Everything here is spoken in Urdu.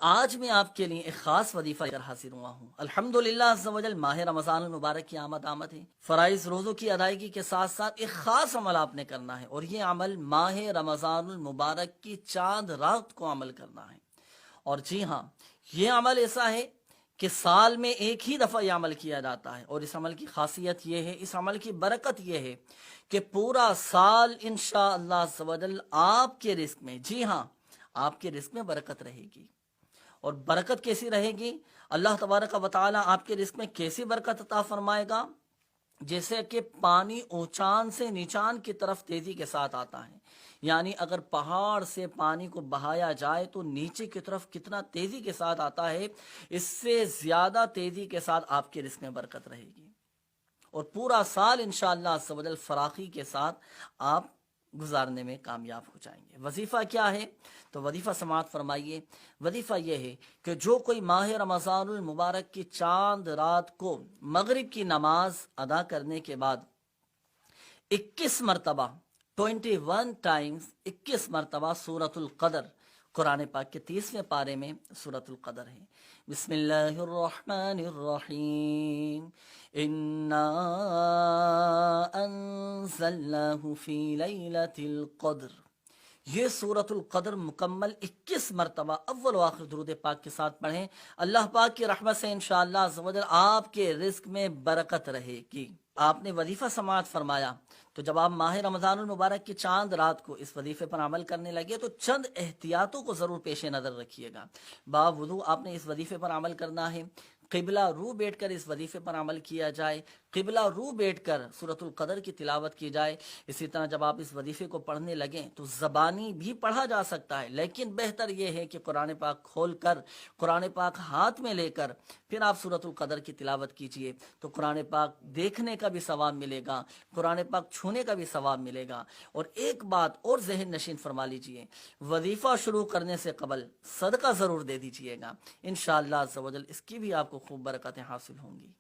آج میں آپ کے لیے ایک خاص وظیفہ کر حاضر ہوا ہوں۔ الحمدللہ عز و جل ماہ رمضان المبارک کی آمد ہے۔ فرائض روزوں کی ادائیگی کے ساتھ ساتھ ایک خاص عمل آپ نے کرنا ہے، اور یہ عمل ماہ رمضان المبارک کی چاند رات کو عمل کرنا ہے۔ اور جی ہاں، یہ عمل ایسا ہے کہ سال میں ایک ہی دفعہ یہ عمل کیا جاتا ہے، اور اس عمل کی خاصیت یہ ہے، اس عمل کی برکت یہ ہے کہ پورا سال انشاءاللہ عز و جل آپ کے رزق میں، جی ہاں، آپ کے رزق میں برکت رہے گی۔ اور برکت کیسی رہے گی؟ اللہ تبارک و تعالی آپ کے رزق میں کیسی برکت عطا فرمائے گا؟ جیسے کہ پانی اونچان سے نیچان کی طرف تیزی کے ساتھ آتا ہے، یعنی اگر پہاڑ سے پانی کو بہایا جائے تو نیچے کی طرف کتنا تیزی کے ساتھ آتا ہے، اس سے زیادہ تیزی کے ساتھ آپ کے رزق میں برکت رہے گی، اور پورا سال انشاءاللہ عز و جل فراخی کے ساتھ آپ گزارنے میں کامیاب ہو جائیں گے۔ وظیفہ کیا ہے؟ تو وظیفہ سماعت فرمائیے۔ وظیفہ یہ ہے کہ جو کوئی ماہ رمضان المبارک کی چاند رات کو مغرب کی نماز ادا کرنے کے بعد 21 مرتبہ 21 ٹائمز 21 مرتبہ سورۃ القدر، قرآن پاک کے 30ویں پارے میں سورۃ القدر ہے۔ بسم اللہ الرحمن الرحیم، انا انزلناہ فی لیلۃ القدر۔ یہ سورۃ القدر مکمل 21 مرتبہ اول و آخر درود پاک کے ساتھ پڑھیں، اللہ پاک کی رحمت سے انشاءاللہ عز و جل آپ کے رزق میں برکت رہے گی۔ آپ نے وظیفہ سماعت فرمایا، تو جب آپ ماہ رمضان المبارک کی چاند رات کو اس وظیفے پر عمل کرنے لگے تو چند احتیاطوں کو ضرور پیش نظر رکھیے گا۔ باوضو آپ نے اس وظیفے پر عمل کرنا ہے، قبلہ رو بیٹھ کر اس وظیفے پر عمل کیا جائے، قبلہ رو بیٹھ کر سورۃ القدر کی تلاوت کی جائے۔ اسی طرح جب آپ اس وظیفے کو پڑھنے لگیں تو زبانی بھی پڑھا جا سکتا ہے، لیکن بہتر یہ ہے کہ قرآن پاک کھول کر، قرآن پاک ہاتھ میں لے کر پھر آپ سورۃ القدر کی تلاوت کیجئے، تو قرآن پاک دیکھنے کا بھی ثواب ملے گا، قرآن پاک چھونے کا بھی ثواب ملے گا۔ اور ایک بات اور ذہن نشین فرما لیجئے، وظیفہ شروع کرنے سے قبل صدقہ ضرور دے دیجئے گا، انشاءاللہ عز و جل اس کی بھی آپ کو خوب برکتیں حاصل ہوں گی۔